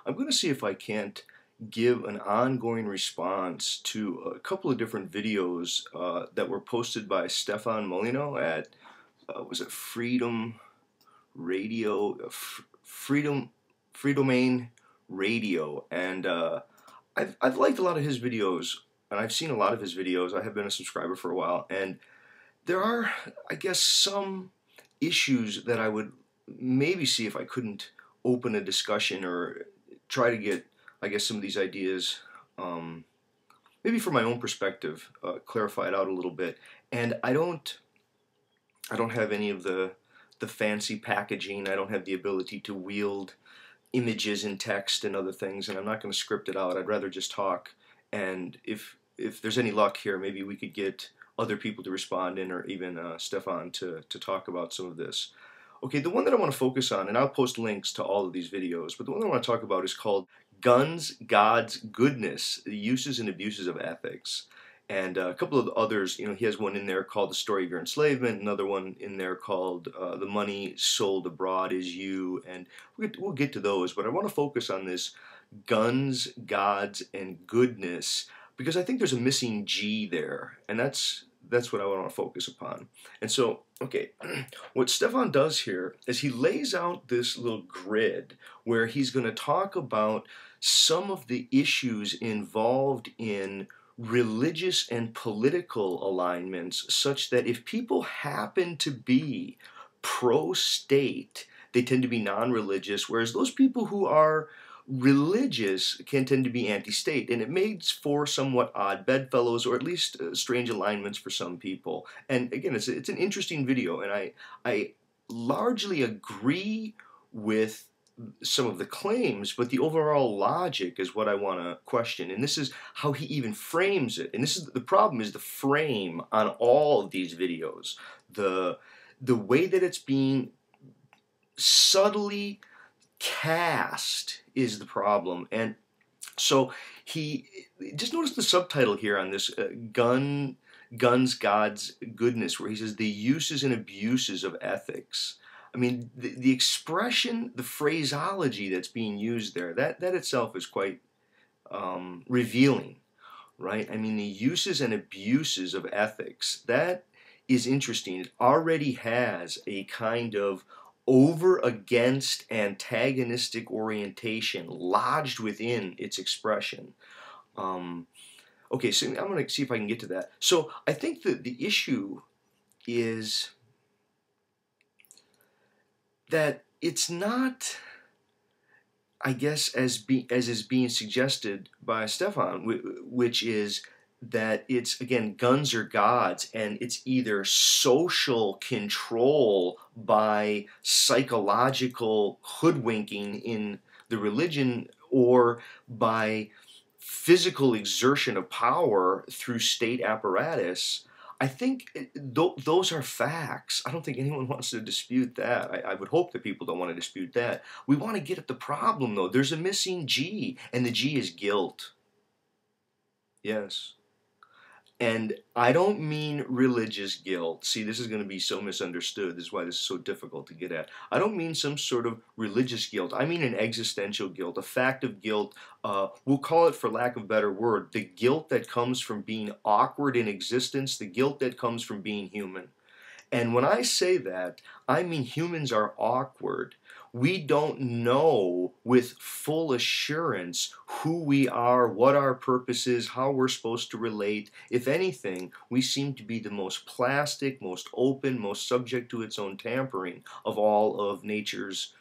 I'm going to see if I can't give an ongoing response to a couple of different videos that were posted by Stefan Molyneux at, was it Freedom Radio, Free Domain Radio, and I've liked a lot of his videos, and I've seen a lot of his videos. I have been a subscriber for a while, and there are, I guess, some issues that I would maybe see if I couldn't open a discussion or try to get, I guess, some of these ideas, maybe from my own perspective, clarified out a little bit. And I don't have any of the fancy packaging. I don't have the ability to wield images and text and other things, and I'm not going to script it out. I'd rather just talk. And if there's any luck here, maybe we could get other people to respond in, or even Stefan to talk about some of this. Okay, the one that I want to focus on, and I'll post links to all of these videos, but the one I want to talk about is called Guns, God's Goodness, the Uses and Abuses of Ethics. And a couple of others, he has one in there called The Story of Your Enslavement, another one in there called The Money Sold Abroad Is You, and we'll get to those, but I want to focus on this Guns, Gods, and Goodness, because I think there's a missing G there, and that's what I want to focus upon. And so, okay, what Stefan does here is he lays out this little grid where he's going to talk about some of the issues involved in religious and political alignments, such that if people happen to be pro-state, they tend to be non-religious, whereas those people who are religious can tend to be anti-state, and it makes for somewhat odd bedfellows, or at least strange alignments for some people. And again, it's an interesting video, and I largely agree with some of the claims, but the overall logic is what I want to question. And this is how he even frames it. And this is the problem: is the frame on all of these videos, the way that it's being subtly cast is the problem. And so he just notice the subtitle here on this Guns, God's Goodness, where he says the uses and abuses of ethics. I mean, the expression, the phraseology that's being used there, that itself is quite revealing, right? I mean, the uses and abuses of ethics, that is interesting. It already has a kind of over against antagonistic orientation lodged within its expression. Okay, so I'm going to see if I can get to that. So I think that the issue is that it's not, I guess, as is being suggested by Stefan, which is that it's, again, guns or gods, and it's either social control by psychological hoodwinking in the religion, or by physical exertion of power through state apparatus. I think those are facts. I don't think anyone wants to dispute that. I would hope that people don't want to dispute that. We want to get at the problem, though. There's a missing G, and the G is guilt. Yes. And I don't mean religious guilt. See, this is going to be so misunderstood. This is why this is so difficult to get at. I don't mean some sort of religious guilt. I mean an existential guilt, a fact of guilt. We'll call it, for lack of a better word, the guilt that comes from being awkward in existence, the guilt that comes from being human. And when I say that, I mean humans are awkward. We don't know with full assurance who we are, what our purpose is, how we're supposed to relate. If anything, we seem to be the most plastic, most open, most subject to its own tampering of all of nature's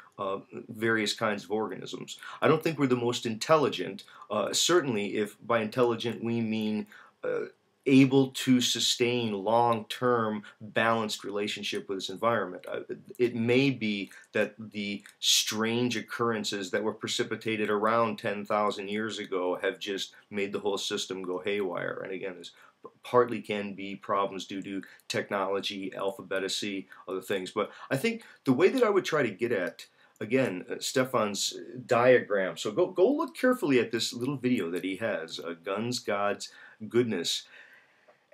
various kinds of organisms. I don't think we're the most intelligent, certainly if by intelligent we mean able to sustain long-term balanced relationship with its environment. It may be that the strange occurrences that were precipitated around 10,000 years ago have just made the whole system go haywire. And again, this partly can be problems due to technology, alpha, beta, C, other things. But I think the way that I would try to get at, again, Stefan's diagram. So go look carefully at this little video that he has, Guns, God's Goodness.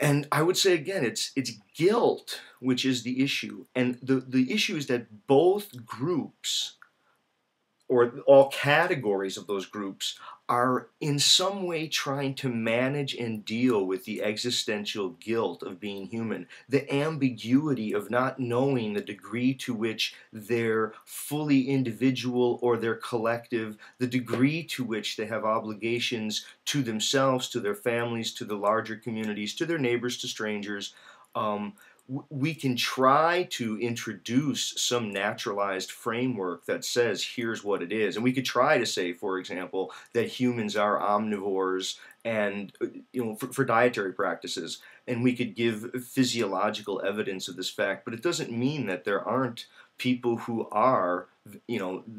And I would say, again, it's guilt which is the issue. And the issue is that both groups, or all categories of those groups are in some way trying to manage and deal with the existential guilt of being human, the ambiguity of not knowing the degree to which they're fully individual or they're collective, the degree to which they have obligations to themselves, to their families, to the larger communities, to their neighbors, to strangers. We can try to introduce some naturalized framework that says here's what it is, and we could try to say, for example, that humans are omnivores and for dietary practices, and we could give physiological evidence of this fact, but it doesn't mean that there aren't people who are,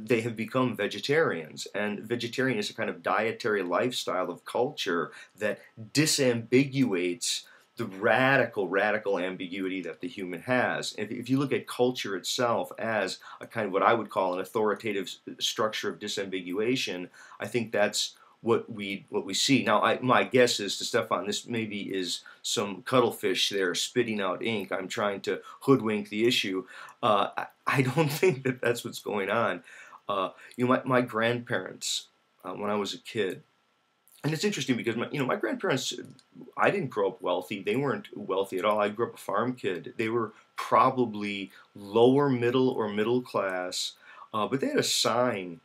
they have become vegetarians, and vegetarian is a kind of dietary lifestyle of culture that disambiguates the radical ambiguity that the human has. If you look at culture itself as a kind of what I would call an authoritative structure of disambiguation, I think that's what we see. Now, my guess is, to Stefan, this maybe is some cuttlefish there spitting out ink. I'm trying to hoodwink the issue. I don't think that that's what's going on. My grandparents, when I was a kid, and it's interesting because my grandparents, I didn't grow up wealthy. They weren't wealthy at all. I grew up a farm kid. They were probably lower middle or middle class, but they had a sign.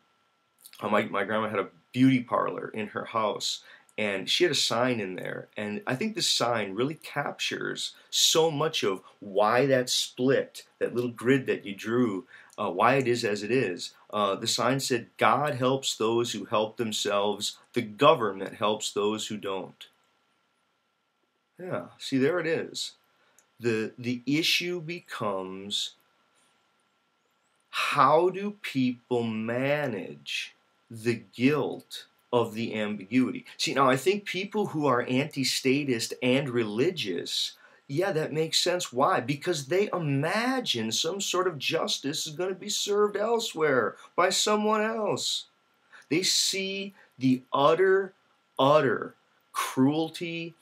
My grandma had a beauty parlor in her house, and she had a sign in there. And I think this sign really captures so much of why that split, that little grid that you drew, why it is as it is. The sign said, "God helps those who help themselves. The government helps those who don't." Yeah, see, there it is. The issue becomes, how do people manage the guilt of the ambiguity? See, now I think people who are anti-statist and religious, yeah, that makes sense. Why? Because they imagine some sort of justice is going to be served elsewhere by someone else. They see the utter cruelty,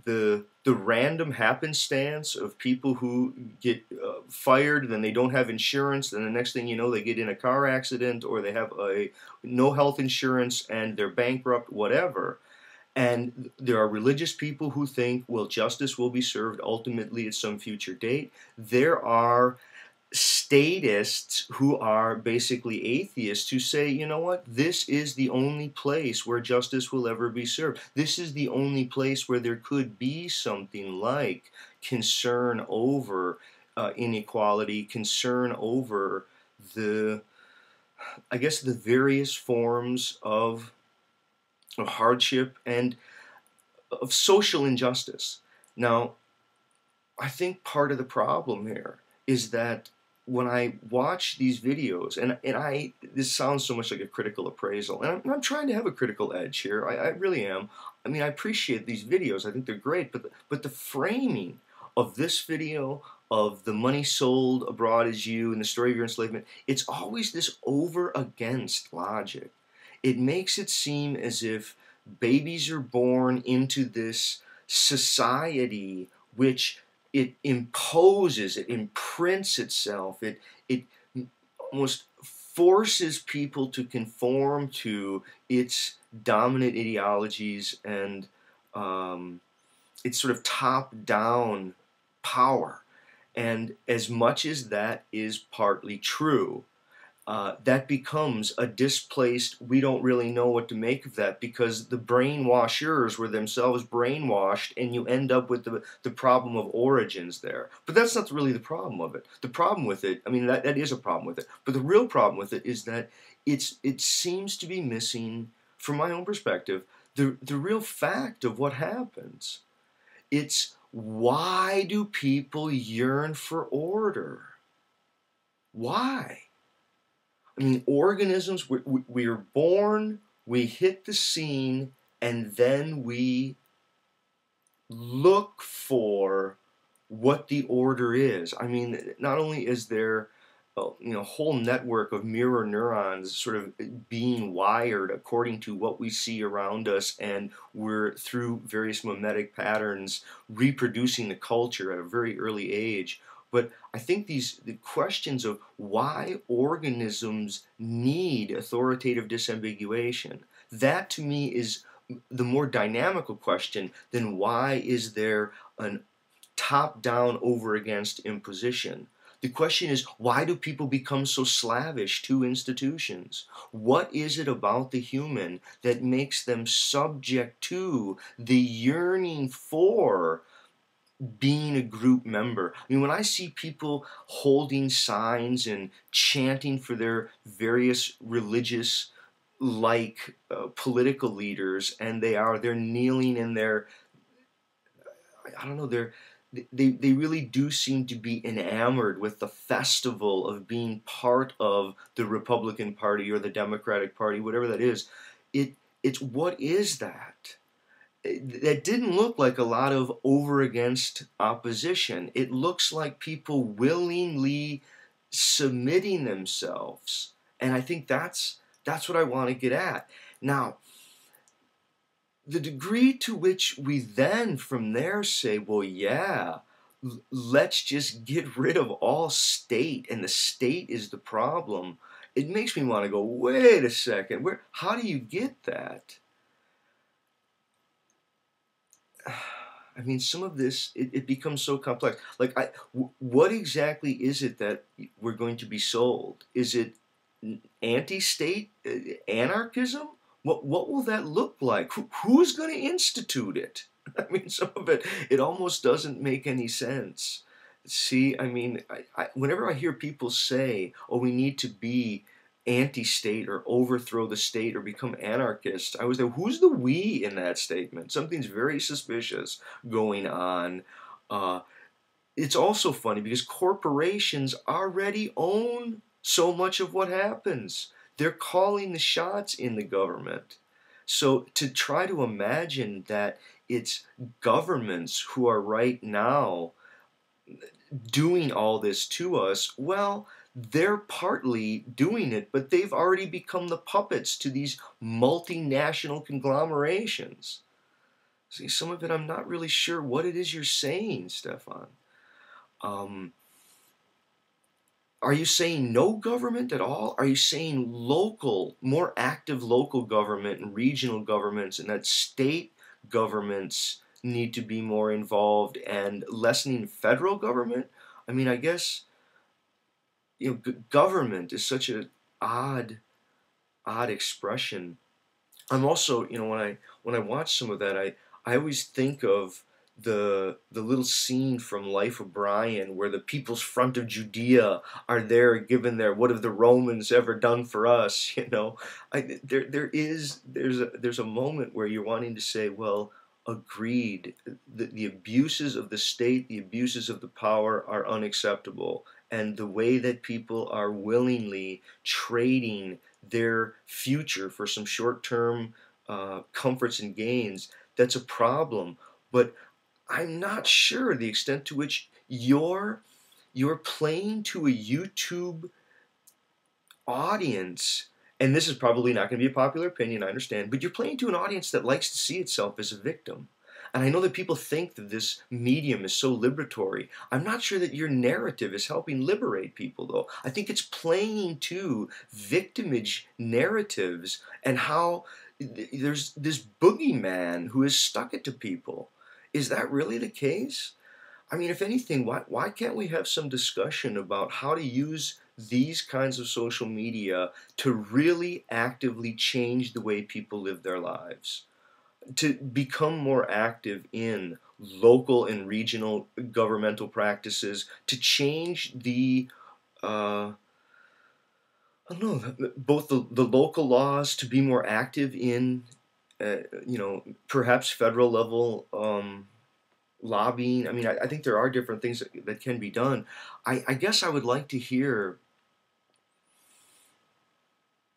the random happenstance of people who get fired, then they don't have insurance, then the next thing you know, they get in a car accident, or they have no health insurance and they're bankrupt, whatever. And there are religious people who think, well, justice will be served ultimately at some future date. There are statists who are basically atheists who say, you know what, this is the only place where justice will ever be served. This is the only place where there could be something like concern over inequality, concern over I guess, the various forms of hardship and of social injustice. Now, I think part of the problem here is that when I watch these videos, and this sounds so much like a critical appraisal, and I'm trying to have a critical edge here. I really am. I mean, I appreciate these videos. I think they're great, but the framing of this video, of the money sold abroad is you, and the story of your enslavement, it's always this over against logic. It makes it seem as if babies are born into this society which it imposes, it imprints itself, it almost forces people to conform to its dominant ideologies and its sort of top-down power. And as much as that is partly true, that becomes a displaced, we don't really know what to make of that, because the brainwashers were themselves brainwashed, and you end up with the problem of origins there. But that's not really the problem of it. The problem with it, I mean, that is a problem with it, but the real problem with it is that it seems to be missing, from my own perspective, the real fact of what happens. It's, why do people yearn for order? Why? I mean, organisms, we are born, we hit the scene, and then we look for what the order is. I mean, not only is there a whole network of mirror neurons sort of being wired according to what we see around us, and we're, through various mimetic patterns, reproducing the culture at a very early age, But I think the questions of why organisms need authoritative disambiguation, that to me is the more dynamical question than why is there an top-down over against imposition. The question is, why do people become so slavish to institutions? What is it about the human that makes them subject to the yearning for being a group member? I mean, when I see people holding signs and chanting for their various religious political leaders, and they're kneeling in their, I don't know, they really do seem to be enamored with the festival of being part of the Republican Party or the Democratic Party, whatever that is. It's what is that? That didn't look like a lot of over against opposition. It looks like people willingly submitting themselves, and I think that's what I want to get at. Now, the degree to which we then from there say, well, yeah, let's just get rid of all state and the state is the problem, it makes me want to go, wait a second, how do you get that? I mean, some of this, it becomes so complex. Like, what exactly is it that we're going to be sold? Is it anti-state anarchism? What will that look like? Who's going to institute it? I mean, some of it almost doesn't make any sense. See, I mean, whenever I hear people say, oh, we need to be anti-state or overthrow the state or become anarchist, I was there, who's the we in that statement? Something's very suspicious going on. It's also funny because corporations already own so much of what happens. They're calling the shots in the government. So to try to imagine that it's governments who are right now doing all this to us, well, they're partly doing it, but they've already become the puppets to these multinational conglomerations. See, some of it I'm not really sure what it is you're saying, Stefan. Are you saying no government at all? Are you saying local, more active local government and regional governments, and that state governments need to be more involved and lessening federal government? I mean, I guess, government is such an odd expression. I'm also, when I watch some of that, I always think of the little scene from Life of Brian where the People's Front of Judea are there given their what have the Romans ever done for us, there's a moment where you're wanting to say, well, agreed, the abuses of the state, the abuses of the power are unacceptable, and the way that people are willingly trading their future for some short-term comforts and gains, that's a problem. But I'm not sure the extent to which you're playing to a YouTube audience, and this is probably not going to be a popular opinion, I understand, but you're playing to an audience that likes to see itself as a victim. And I know that people think that this medium is so liberatory. I'm not sure that your narrative is helping liberate people, though. I think it's playing to victimage narratives and how there's this boogeyman who has stuck it to people. Is that really the case? I mean, if anything, why can't we have some discussion about how to use these kinds of social media to really actively change the way people live their lives? To become more active in local and regional governmental practices, to change the I don't know, both the local laws, to be more active in perhaps federal level lobbying. I mean, I think there are different things that can be done. I guess I would like to hear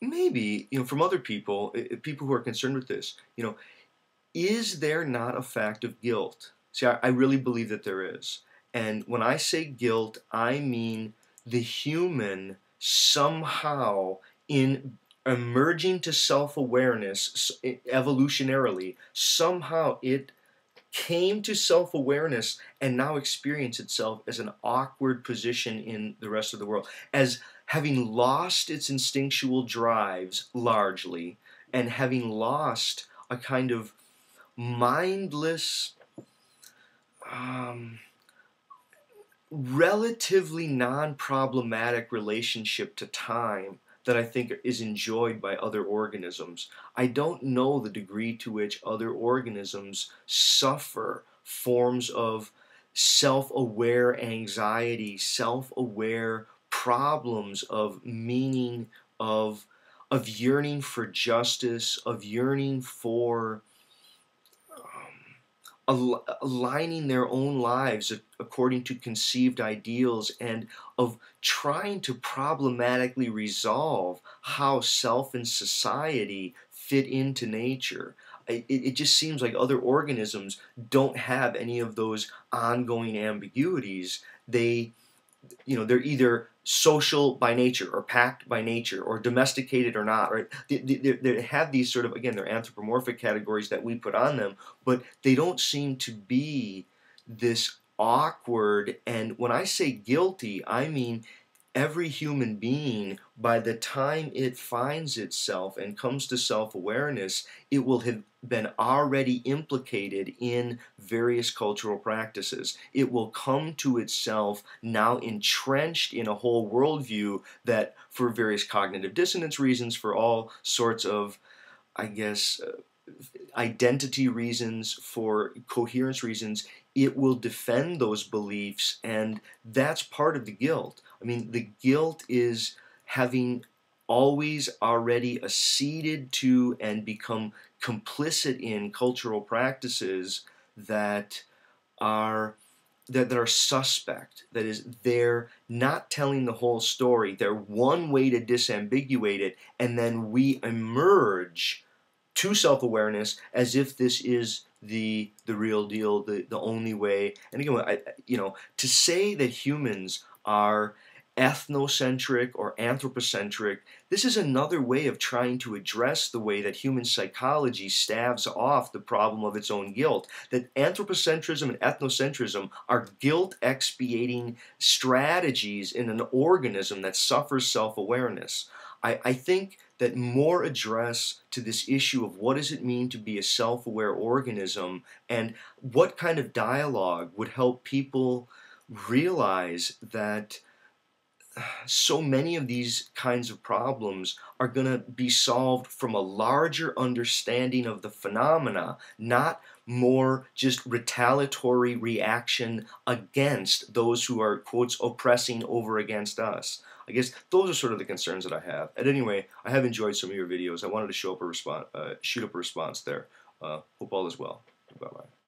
maybe, from other people, people who are concerned with this, is there not a fact of guilt? See, I really believe that there is. And when I say guilt, I mean the human somehow, in emerging to self-awareness evolutionarily, somehow it came to self-awareness and now experience itself as an awkward position in the rest of the world, as having lost its instinctual drives largely, and having lost a kind of mindless, um, relatively non-problematic relationship to time that I think is enjoyed by other organisms. I don't know the degree to which other organisms suffer forms of self-aware anxiety, self-aware problems of meaning, of yearning for justice, of yearning for aligning their own lives according to conceived ideals, and of trying to problematically resolve how self and society fit into nature. It just seems like other organisms don't have any of those ongoing ambiguities. They're either social by nature or packed by nature or domesticated or not, right? They have these sort of, again, they're anthropomorphic categories that we put on them, but they don't seem to be this awkward. And when I say guilty, I mean every human being, by the time it finds itself and comes to self-awareness, it will have been already implicated in various cultural practices. It will come to itself now entrenched in a whole worldview that, for various cognitive dissonance reasons, for all sorts of, I guess, identity reasons, for coherence reasons, it will defend those beliefs, and that's part of the guilt. I mean, the guilt is having always already acceded to and become complicit in cultural practices that are that are suspect. That is, they're not telling the whole story. They're one way to disambiguate it, and then we emerge to self-awareness as if this is the real deal, the only way. And again, to say that humans are ethnocentric or anthropocentric, this is another way of trying to address the way that human psychology staves off the problem of its own guilt. That anthropocentrism and ethnocentrism are guilt expiating strategies in an organism that suffers self-awareness. I think that more address to this issue of what does it mean to be a self-aware organism, and what kind of dialogue would help people realize that so many of these kinds of problems are going to be solved from a larger understanding of the phenomena, not more just retaliatory reaction against those who are, quotes, oppressing over against us. I guess those are sort of the concerns that I have. At any rate, I have enjoyed some of your videos. I wanted to shoot up a response there. Hope all is well. Bye-bye.